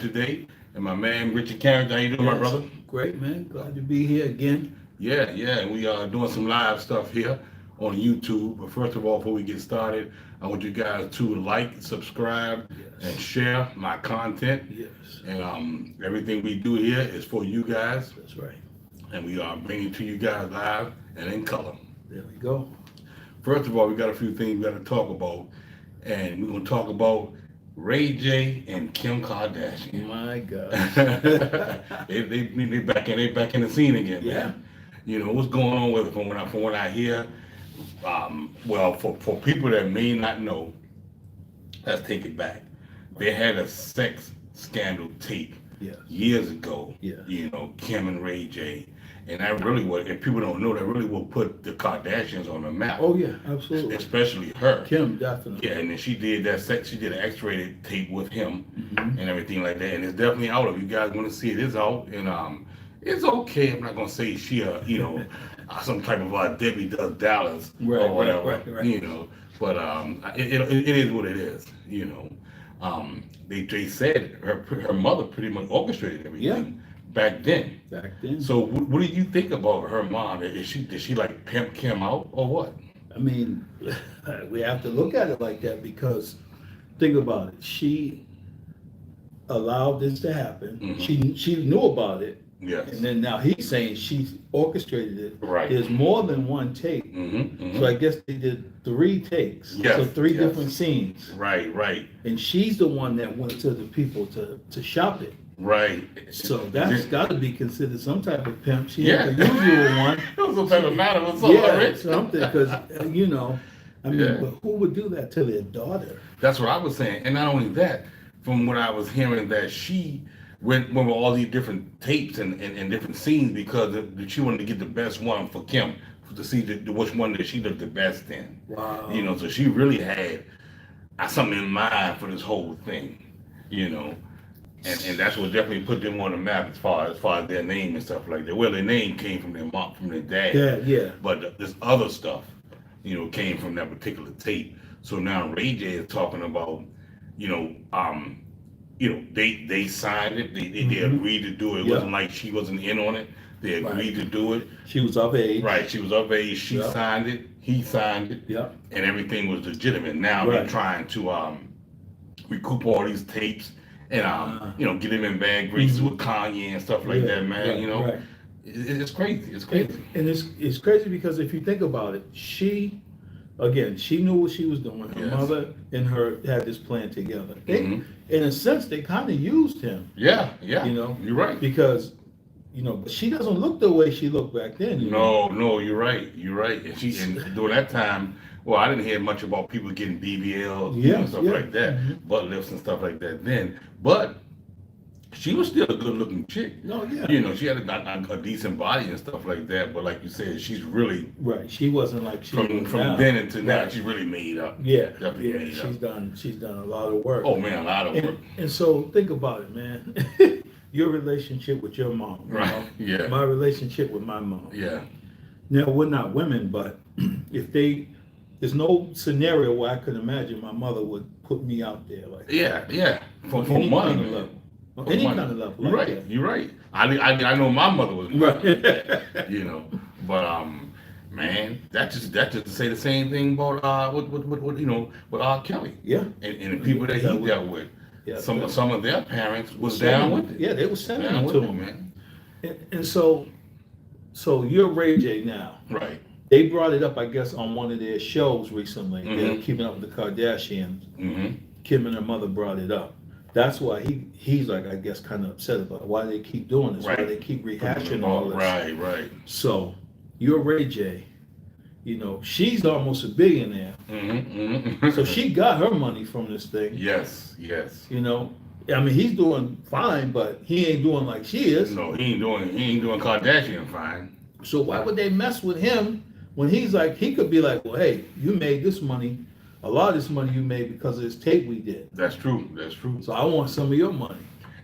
today. And my man, Richard Carrington. How you doing, my brother? Great, man. Glad to be here again. Yeah. We are doing some live stuff here on YouTube. But first of all, before we get started, I want you guys to like, subscribe, and share my content. Yes. And everything we do here is for you guys. That's right. And we are bringing to you guys live and in color. There we go. First of all, we got a few things we got to talk about. And we're going to talk about Ray J and Kim Kardashian. My God. they back in the scene again, Yeah. man. You know what's going on with it from what I hear. Well, for people that may not know, let's take it back. They had a sex scandal tape years ago. Yeah. You know, Kim and Ray J. And that really would, if people don't know, that really will put the Kardashians on the map. Oh yeah, absolutely. Especially her. Kim, definitely. Yeah, and then she did an X-rated tape with him and everything like that. And it's definitely out. If you guys want to see it, it's out. And it's okay. I'm not gonna say she some type of Debbie Does Dallas or whatever. Right. You know. But it is what it is. You know. They said her mother pretty much orchestrated everything back then. So what do you think about her mom? Did she like pimp Kim out or what? I mean, we have to look at it like that because think about it. She allowed this to happen. Mm-hmm. She knew about it. Yes. And then now he's saying she orchestrated it. Right. There's more than one tape. So I guess they did 3 takes. Yes. So 3 different scenes. Right. And she's the one that went to the people to shop it. Right. So that's got to be considered some type of pimp. She ain't the usual one. It was some type of matter with something, something. Because but who would do that to their daughter? That's what I was saying. And not only that, from what I was hearing, that she went with all these different tapes and different scenes because she wanted to get the best one for Kim to see which one that she looked the best in. Wow. You know, so she really had something in mind for this whole thing. You know. And that's what definitely put them on the map as far as their name and stuff like that. Well, their name came from their mom, from their dad. Yeah. But this other stuff, came from that particular tape. So now Ray J is talking about, they signed it. They agreed to do it. It wasn't like she wasn't in on it. They agreed to do it. She was of age. Right. She was of age. She signed it. He signed it. Yeah. And everything was legitimate. Now they're trying to recoup all these tapes. And get him in bad graces with Kanye and stuff like that, man. It's crazy. It's crazy. And it's crazy because if you think about it, she knew what she was doing. Her mother and her had this plan together. In a sense, they kind of used him. Yeah. You're right. Because but she doesn't look the way she looked back then. No, you're right. And during that time. Well, I didn't hear much about people getting BBLs and stuff like that, butt lifts and stuff like that then. But she was still a good-looking chick. No, yeah. She had a decent body and stuff like that. But like you said, she's really She wasn't like she from then until now. She's really made up. Definitely made up. She's done a lot of work. Oh man, a lot of work. And so think about it, man. Your relationship with your mom, right? Yeah. My relationship with my mom. Yeah. Now we're not women, but there's no scenario where I could imagine my mother would put me out there like that. Yeah. For any money, kind of level. Any kind of level. You're like right. That. You're right. I know my mother was right. But man, that's just to say the same thing about with R. Kelly. Yeah. And the people that he dealt with. Yeah. Some of their parents was down with it. Yeah, they were sending them to him, man. And so you're Ray J now. Right. They brought it up, I guess, on one of their shows recently. They're keeping up with the Kardashians. Kim and her mother brought it up. That's why he's like, I guess, kind of upset about why they keep doing this, why they keep rehashing all this. Right. So you're Ray J. She's almost a billionaire. So she got her money from this thing. Yes. I mean, he's doing fine, but he ain't doing like she is. No, he ain't doing Kardashian fine. So why would they mess with him when he's like, he could be like, well, hey, you made this money. A lot of this money you made because of this tape we did. That's true. So I want some of your money.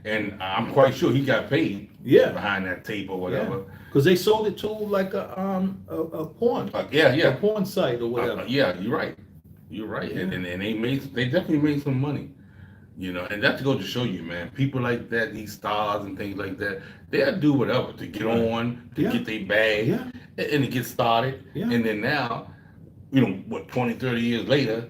And I'm quite sure he got paid. Behind that tape or whatever. Because they sold it to like a porn. A porn site or whatever. You're right. And they definitely made some money. You know, and that's to go to show you, man. People like that, these stars and things like that, they'll do whatever to get on, to get their bag, and to get started. And then now, you know, what, 20, 30 years later,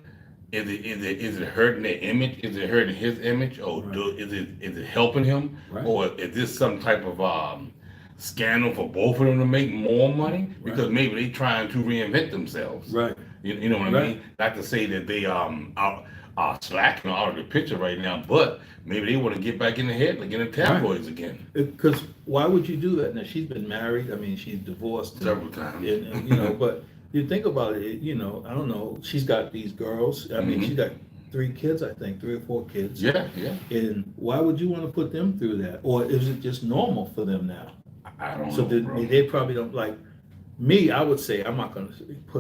is it hurting their image? Is it hurting his image? Or is it helping him? Or is this some type of scandal for both of them to make more money? Because maybe they trying to reinvent themselves. You know what I mean? Not to say that they are slacking out of the picture right now, but maybe they want to get back in the head, like in the tabloids again. Because why would you do that? Now, she's been married. I mean, she's divorced several times. And, you know, but you think about it, you know, I don't know. She's got these girls. I mean, she's got 3 kids, I think, 3 or 4 kids. Yeah. And why would you want to put them through that? Or is it just normal for them now? I don't know. So they probably don't like. Me, I would say I'm not going to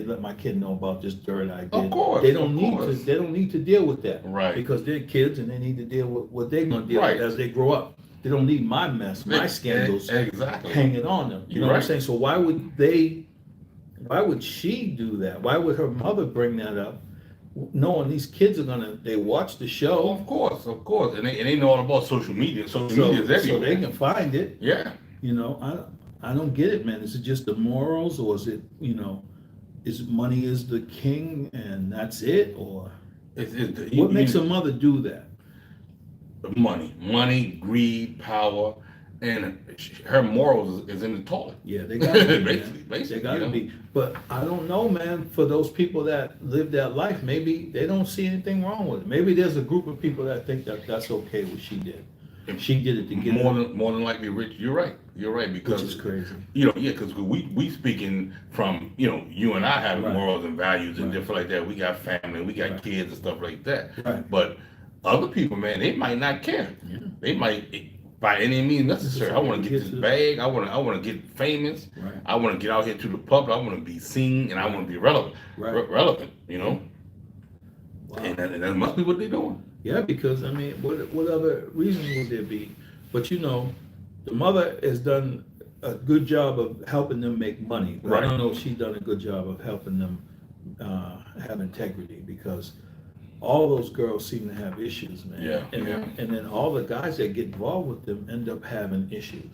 let my kid know about this dirt I did. Of course, they don't need to. They don't need to deal with that, right? Because they're kids and they need to deal with what they're going to deal with as they grow up. They don't need my mess, my scandals, hanging on them. You know what I'm saying? So why would they? Why would she do that? Why would her mother bring that up, knowing these kids are they watch the show? Of course, and they know all about social media. Social media is everywhere, so they can find it. Yeah. You know, I don't get it, man. Is it just the morals, or is it, you know, is money is the king and that's it, or what makes a mother do that? Money, greed, power, and her morals is in the toilet. Yeah, they got to be. basically, they got to be. But I don't know, man. For those people that live that life, maybe they don't see anything wrong with it. Maybe there's a group of people that think that that's okay what she did. She did it to get more than likely, Rich. You're right because which is crazy. You know, because we speaking from, you know, you and I have morals and values and different like that. We got family, we got kids and stuff like that. But other people, man, they might not care. Yeah. They might, by any means necessary. I want to get this bag. I want to get famous. I want to get out here to the public. I want to be seen and I want to be relevant. Relevant, you know. Wow. And that must be what they're doing. Yeah, because I mean, what other reason would there be? But you know, the mother has done a good job of helping them make money. But I don't know if she's done a good job of helping them have integrity, because all those girls seem to have issues, man. And then all the guys that get involved with them end up having issues.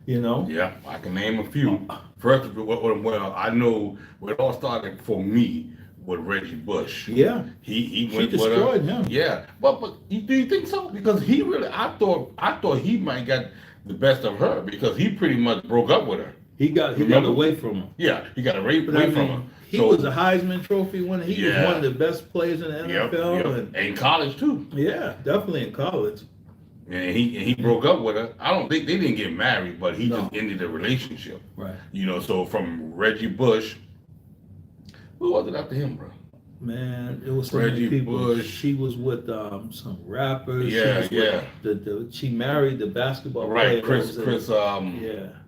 You know? Yeah, I can name a few. First, well, I know where it all started for me with Reggie Bush. Yeah, he went destroyed him. Yeah, but do you think so? Because he really, I thought he might got the best of her, because he pretty much broke up with her. He got away from her. Yeah, he got away from her. He was a Heisman Trophy winner. He was one of the best players in the NFL. And in college too. Yeah, definitely in college. And he broke up with her. I don't think they didn't get married, but he just ended the relationship. Right. You know, so from Reggie Bush. Who was it after him, bro? Man, it was so many people. Bush. She was with some rappers. Yeah. She married the basketball player. Chris.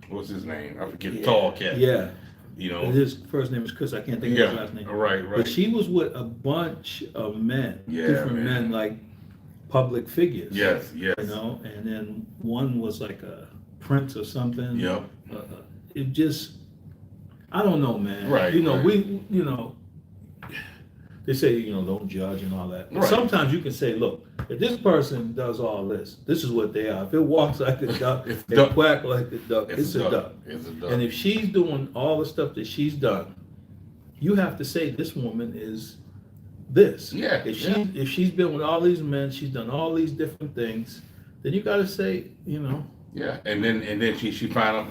What's his name? I forget. The tall cat. Yeah. You know, his first name is Chris. I can't think of his last name. Right. But she was with a bunch of men, different men, like public figures. Yes. You know, and then one was like a prince or something. Yep. It just. I don't know, man. Right. You know, they say, you know, don't judge and all that. But sometimes you can say, look, if this person does all this is what they are. If it walks like a duck, and quack like a duck, it's a duck. It's a duck. And if she's doing all the stuff that she's done, you have to say this woman is this. Yeah. If she's been with all these men, she's done all these different things, then you got to say, you know. Yeah, and then she wound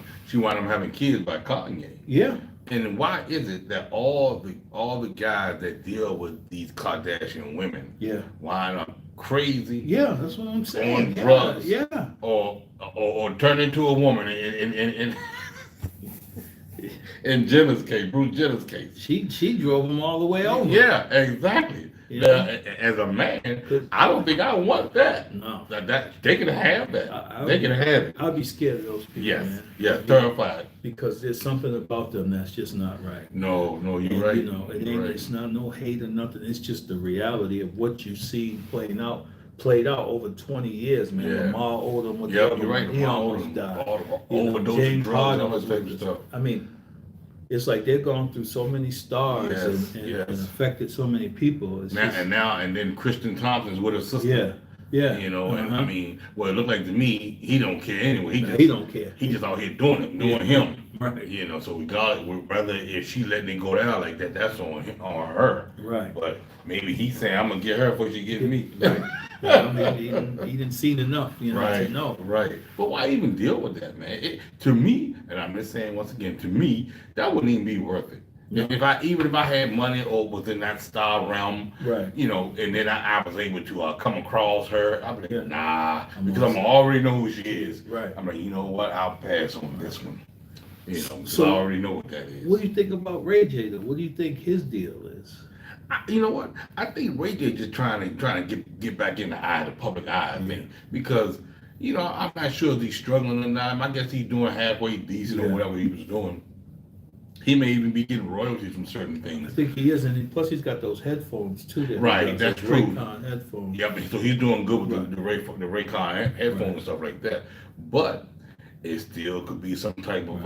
up having kids by Kanye. Yeah. And why is it that all the guys that deal with these Kardashian women wind up crazy? Yeah, that's what I'm saying. On drugs. Yeah. Or turn into a woman in Jenner's case, Bruce Jenner's case. She drove him all the way over. Yeah, exactly. As a man, I don't think I want that. No. That they can have that. They can have it. I'll be scared of those people, man. Yes, terrified. Because there's something about them that's just not right. No, you're right. You know, it's not no hate or nothing. It's just the reality of what you see played out over 20 years, man. Yeah. Lamar Odom with you're right. He almost died. Overdose James drugs, all Harden that type of stuff. I mean, it's like they've gone through so many stars and yes. affected so many people. And then Kristen Thompson's with her sister. Yeah. You know, and I mean, well, it looked like to me he don't care anyway. He don't care. He just out here doing him. Right. You know, so whether if she letting it go down like that, that's on her. Right. But maybe he's saying I'm gonna get her before she get me. Right. Well, he didn't see enough, you know, right, to know. Right. But why even deal with that, man? To me, and I'm just saying once again, to me, that wouldn't even be worth it. No. If I had money or within that star realm, right, you know, and then I was able to come across her, I'd be like, nah, because I'm already know who she is. Right. I'm like, you know what? I'll pass on this one. You know, so I already know what that is. What do you think about Ray J though? What do you think his deal is? You know what? I think Ray J just trying to get back in the public eye, I think, because you know I'm not sure if he's struggling or not. I guess he's doing halfway decent or whatever he was doing. He may even be getting royalties from certain things. I think he is, and plus he's got those headphones too. Right, that's true. Raycon headphones. Yep, so he's doing good with the Raycon headphones and stuff like that. But it still could be some type of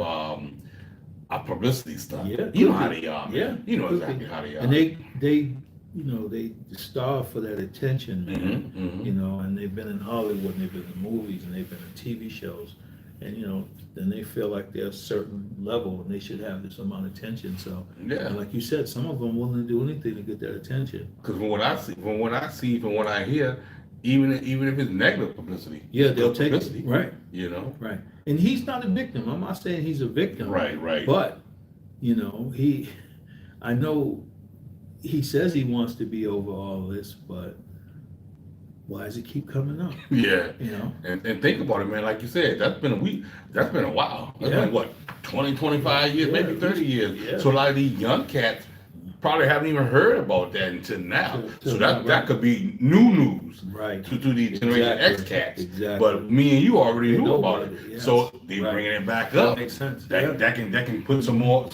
a publicity stuff. Yeah, you know how they are. Man. Yeah, you know exactly how they are. And they you know, they starve for that attention, man. You know, and they've been in Hollywood, and they've been in movies, and they've been in TV shows, and you know, then they feel like they're a certain level and they should have this amount of attention. So, and like you said, some of them willing to do anything to get that attention. Because from what I see, from what I hear, even if it's negative publicity, they'll take it. Right. You know. Right. And he's not a victim. I'm not saying he's a victim. Right. But you know, I know he says he wants to be over all this, but why does it keep coming up? Yeah. You know? And think about it, man. Like you said, that's been a while. That's been what, 20, 25 years, maybe 30 years. Yeah. So a lot of these young cats probably haven't even heard about that until now. So that could be new news to these Generation X cats. Exactly. But me and you already knew about it. Yes. So they bringing it back up. That makes sense. That can put some more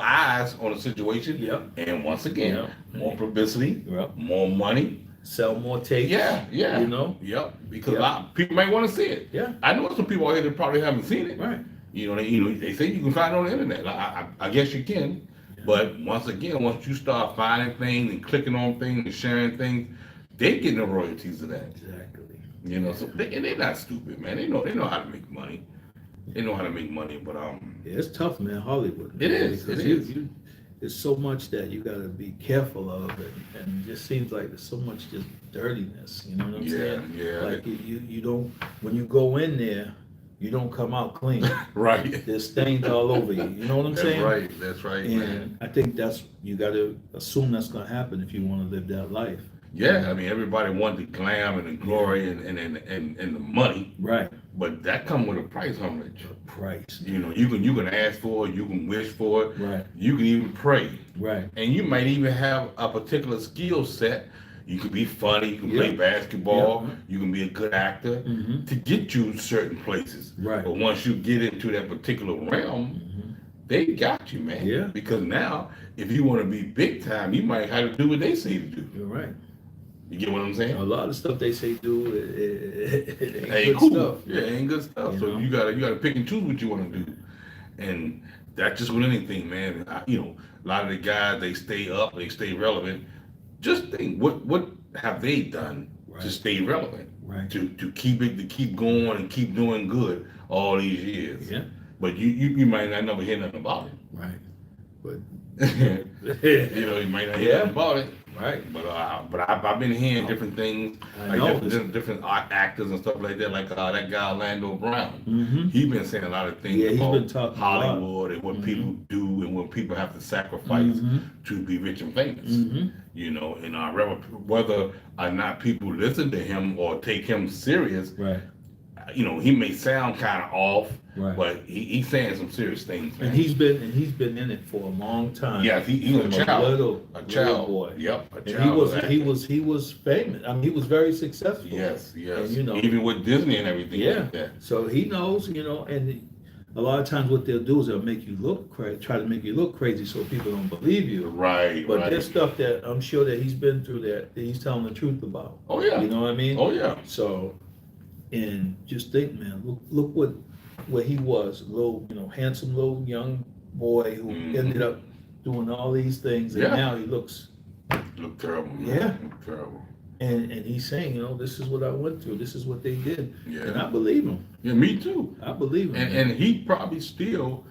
eyes on the situation. Yep. And once again, more publicity, more money. Sell more tapes. Yeah. You know? Yep. Because a lot of people might want to see it. Yeah. I know some people out here that probably haven't seen it. Right. You know, they say you can find it on the internet. I guess you can. But once you start finding things and clicking on things and sharing things, they getting the royalties of that. Exactly. You know, so they're not stupid, man. They know how to make money. They know how to make money, but it's tough, man. Hollywood. Man, it is. There's so much that you got to be careful of, and it just seems like there's so much just dirtiness. You know what I'm saying? Yeah. Like you don't, when you go in there, you don't come out clean. Right. There's stains all over you. You know what I'm saying? That's right, and man. I think you got to assume that's going to happen if you want to live that life. Yeah, I mean, everybody wants the glam and the glory and the money. Right. But that comes with a price, how much? A price. You know, you can ask for it, you can wish for it. Right. You can even pray. Right. And you might even have a particular skill set. You can be funny, you can play basketball, you can be a good actor to get you certain places. Right. But once you get into that particular realm, they got you, man. Yeah. Because now, if you want to be big time, you might have to do what they say to do. You're right. You get what I'm saying? A lot of stuff they say do, it ain't good cool stuff. Yeah, it ain't good stuff. So you gotta pick and choose what you want to do, and that's just with anything, man. You know, a lot of the guys, they stay up, they stay relevant. Just think, what have they done to stay relevant? Right. To keep going and keep doing good all these years. Yeah. But you might not never hear nothing about it. Right. But you know, you might not hear nothing about it. Right. But I've been hearing different things, different actors and stuff like that. Like that guy Orlando Brown, he's been saying a lot of things about Hollywood and what people do and what people have to sacrifice to be rich and famous. You know, and whether or not people listen to him or take him serious, right. You know, he may sound kind of off, right. But he's saying some serious things, man. And he's been in it for a long time. Yeah, he was a child, a child boy. Yep, a and child. he was famous. I mean, he was very successful. Yes. And, you know, even with Disney and everything. Yeah. Like that. So he knows, you know, and a lot of times what they'll do is they'll make you look crazy, try to make you look crazy, so people don't believe you. Right. But there's stuff that I'm sure that he's been through that he's telling the truth about. Oh yeah. You know what I mean? Oh yeah. So. And just think, man, look where he was, a little, you know, handsome little young boy who ended up doing all these things, and now he looks terrible. Man. Yeah, look terrible. And he's saying, this is what I went through. This is what they did. Yeah. And I believe him. Yeah, me too. I believe him. And he probably still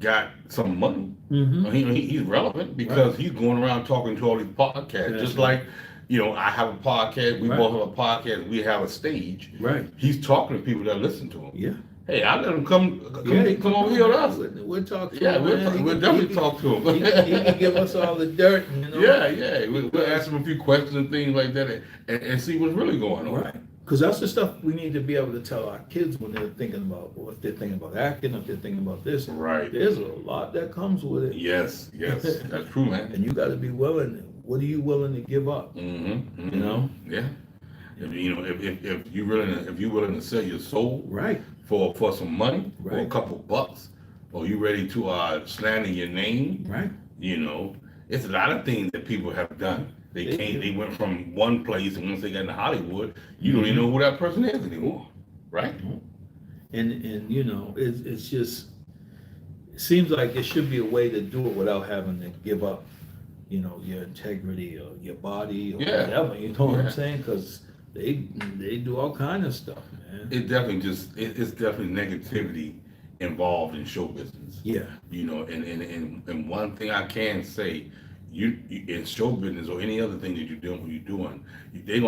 got some money. Mm-hmm. He's relevant because he's going around talking to all these podcasts. Just like, I have a podcast. We both have a podcast. We have a stage. Right. He's talking to people that listen to him. Yeah. Hey, I let him come over here with us. We'll talk to him. Yeah, we'll definitely talk to him. He can give us all the dirt. Yeah. We'll ask him a few questions and things like that and see what's really going on. Right. Because that's the stuff we need to be able to tell our kids when they're thinking about, or if they're thinking about acting, if they're thinking about this. Right. There's a lot that comes with it. Yes. That's true, man. And you got to be willing. What are you willing to give up? Mm-hmm. Yeah. If you're willing to sell your soul, right, for some money, right, or a couple bucks, or you ready to slander your name, right? It's a lot of things that people have done. They went from one place, and once they got into Hollywood, you don't even know who that person is anymore, right? And it's just, it seems like there should be a way to do it without having to give up, your integrity or your body or whatever. You know what I'm saying? Because they do all kind of stuff, man. It's definitely negativity involved in show business. Yeah. And one thing I can say, you in show business or any other thing that you're doing, they're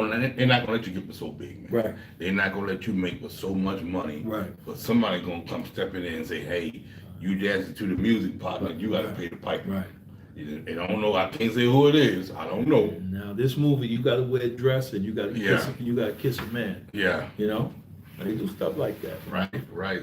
not gonna let you get so big, man. Right. They're not gonna let you make with so much money. Right. But somebody gonna come stepping in and say, hey, you dancing to the music partner, you gotta pay the piper. Right. I don't know. I can't say who it is. I don't know. Now this movie, you got to wear a dress and you got to kiss a man. Yeah. They do stuff like that. Right.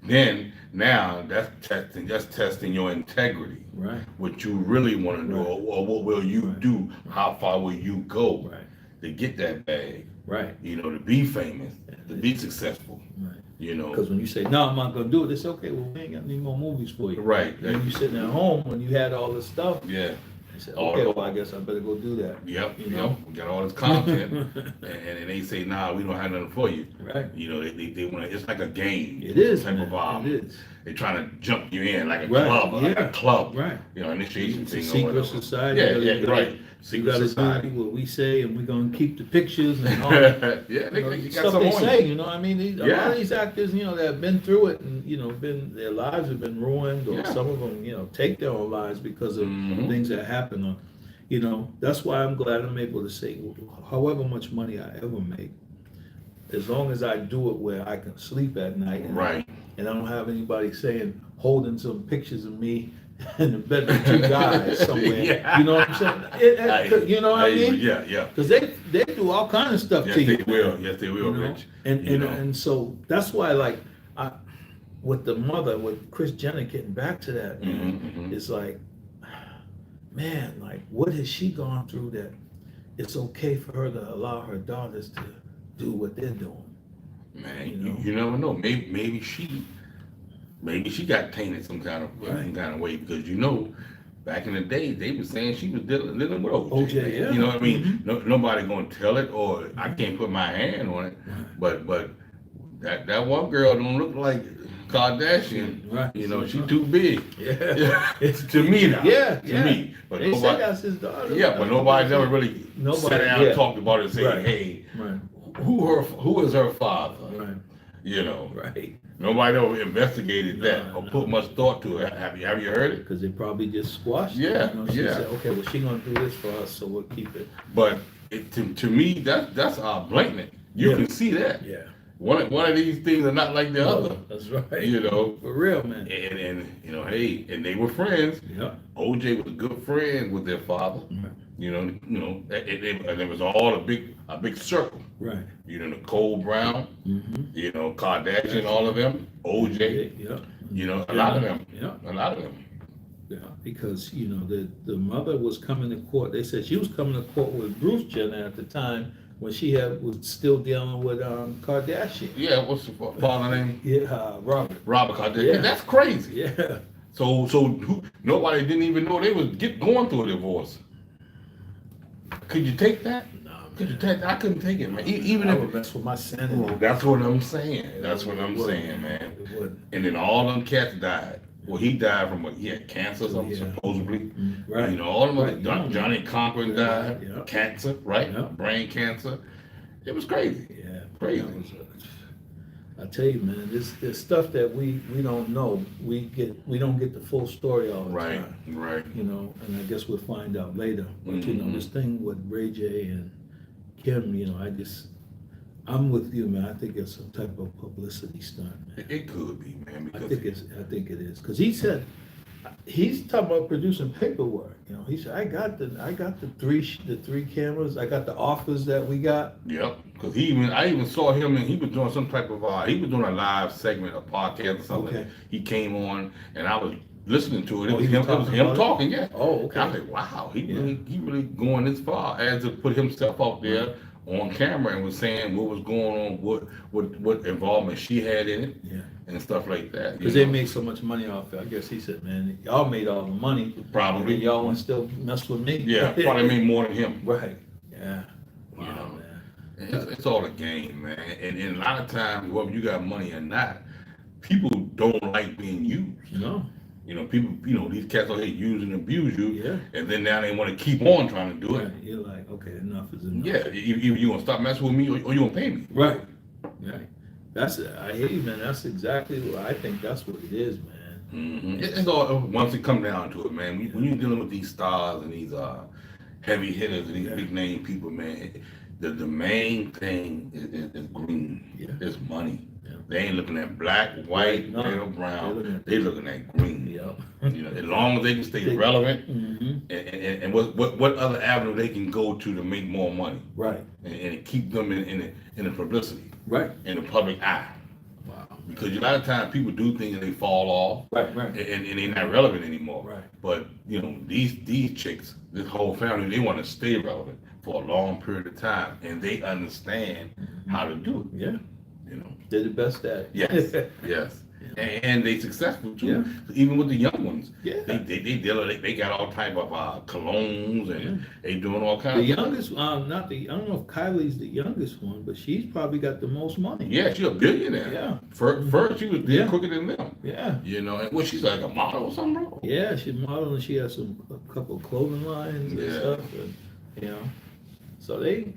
Then now that's testing your integrity. Right. What you really want to do, or what will you do? How far will you go? Right. To get that bag. Right. To be famous, to be successful. Right. Because when you say, no, I'm not going to do it, it's okay, well, we ain't got any more movies for you. Right. And you sitting at home when you had all this stuff. Yeah. They said, okay, well, I guess I better go do that. Yep. We got all this content. and they say, nah, we don't have nothing for you. Right. They want to, it's like a game. It is. Type of, it is. They're trying to jump you in like a club. Like a club. Right. Initiation thing. Secret society. Yeah, right. You got to do what we say, and we're going to keep the pictures and all that. they stuff they say. A lot of these actors, that have been through it, and their lives have been ruined, or some of them, take their own lives because of things that happen. That's why I'm glad I'm able to say, however much money I ever make, as long as I do it where I can sleep at night, and I don't have anybody holding some pictures of me in the bed with two guys somewhere. You know what I'm saying? You know what I mean? Yeah. Because they do all kind of stuff to you. Yes, they will, Rich. And so that's why, with Kris Jenner getting back to that, it's like, man, what has she gone through that it's okay for her to allow her daughters to do what they're doing? Man, you never know. Maybe she got tainted some kind of way, because back in the day they were saying she was living with OJ. Yeah. You know what I mean? Nobody gonna tell it, or I can't put my hand on it. But that one girl don't look like Kardashian. Right. She too big. Yeah. It's to me now. Yeah. To me. But they say that's his daughter. Yeah, but nobody's ever really sat down and talked about it and said, hey, who is her father? Right. Right. Nobody ever investigated that or put much thought to it. Have you heard it? Because they probably just squashed it. She said, okay, well, she's going to do this for us, so we'll keep it. But to me, that's blatant. You can see that. Yeah. One of these things are not like the other. That's right. For real, man. And and they were friends. Yeah. OJ was good friends with their father. Right. And there was all a big circle. Right. Nicole Brown, Kardashian, all of them, OJ, a lot of them. A lot of them. Yeah, because, the mother was coming to court. They said she was coming to court with Bruce Jenner at the time when she was still dealing with Kardashian. Yeah, what's the father name? Yeah, Robert. Robert Kardashian. Yeah. That's crazy. Yeah. So nobody didn't even know they was going through a divorce. Could you take that? No, I couldn't take it, man. Even if that's what my sanity. That's what I'm saying. That's what I'm saying, man. And then all them cats died. Well, he died from he had cancer or something, supposedly. Right. You know, all of them, Right. Johnny Conquer died, Yeah. cancer, right? Yeah. Brain cancer. It was crazy. Yeah. Crazy. I tell you, man, there's stuff that we don't know. We don't get the full story all the time. Right. You know, and I guess we'll find out later. But you know, this Mm-hmm. thing with Ray J and Kim, you know, I'm with you, man. I think it's some type of publicity stunt, man. It could be, man. I think it is because he said he's talking about producing paperwork. You know, he said I got the three cameras. I got the offers that we got. Yep. Because I even saw him and he was doing some type of he was doing a live segment, a podcast or something. Okay. He came on and I was listening to it. It Oh, was he him. was It was him talking. Yeah. Oh, okay. I was like, wow, he really going this far as to put himself out there on camera and was saying what was going on, what involvement she had in it, and stuff like that. Because they made so much money off it. I guess he said, man, y'all made all the money. Probably. And y'all want to still mess with me. Yeah, probably made more than him. Right. Yeah. Wow, You know. man. It's all a game, man. And a lot of times, whether you got money or not, people don't like being used. No. You know, people, these cats out here use and abuse you, Yeah. and then now they want to keep on trying to do it. Right. You're like, okay, enough is enough. Yeah, either you gonna stop messing with me or you gonna pay me. Right. Right. I hear you, man. That's exactly what I think. That's what it is, man. Mm-hmm. It's all once it comes down to it, man. When you're dealing with these stars and these heavy hitters and these big name people, man, the main thing is green. Yeah. It's money. Yeah. They ain't looking at black, white, No. pale, brown. They looking at green. Yep. You know, as long as they can stay relevant, Mm-hmm. and what other avenue they can go to make more money, Right. and keep them in the publicity, Right. in the public eye. Wow. Because a lot of times people do things and they fall off, Right. and they're not relevant anymore. Right. But these chicks, this whole family, they want to stay relevant for a long period of time, and they understand how to do it. Yeah. You know. They're the best at it. Yes. Yes. And they successful too. Yeah. Even with the young ones. Yeah. They got all type of colognes and they doing all kinds The of youngest, I don't know if Kylie's the youngest one, but she's probably got the most money. Yeah, she's a billionaire. Yeah. First she was quicker than them. Yeah. You know, and she's like a model or something, bro. Yeah, she's modeling. She has a couple of clothing lines and stuff. And, so they,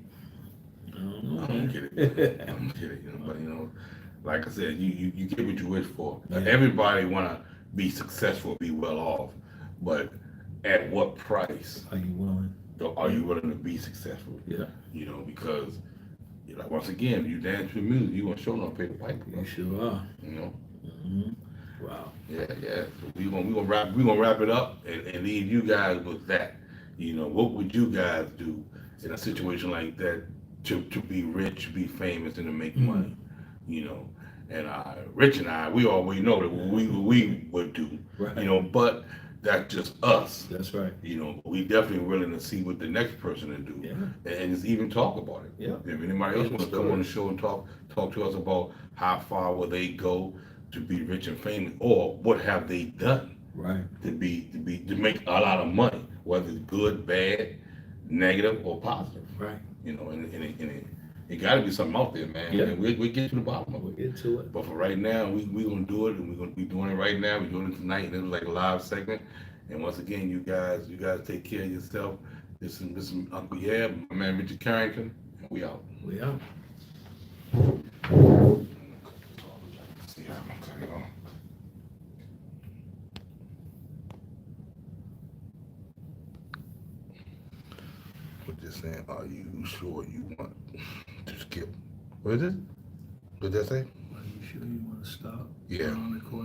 I don't know. I don't get it. I don't get it. But like I said, you get what you wish for. Yeah. Everybody wanna be successful, be well off, but at what price Are you willing? are you willing to be successful? Yeah. Because once again, if you dance with music, you gonna show no pay the piper. You sure are. Mm-hmm. Wow. Yeah. So we gonna wrap it up and leave you guys with that. What would you guys do in a situation like that to be rich, be famous, and to make money? And Rich and I, we always know that we would do. Right. But that's just us. That's right. We definitely willing to see what the next person will do, and just even talk about it. Yeah. If anybody else wants to come on the show and talk to us about how far will they go to be rich and famous, or what have they done Right. to make a lot of money, whether it's good, bad, negative, or positive. Right. And it got to be something out there, man. Yeah. And we get to the bottom of We'll it. get to it. But for right now, we gonna do it, and we're gonna be doing it right now. We're doing it tonight, and it was like a live segment. And once again, you guys take care of yourself. This is Uncle Yab, my man Richard Carrington, and we out. We out. See how I'm gonna cut it off. We're just saying, are you sure you want to skip? What is it? What did that say? Are you sure you want to stop? Yeah. On the court?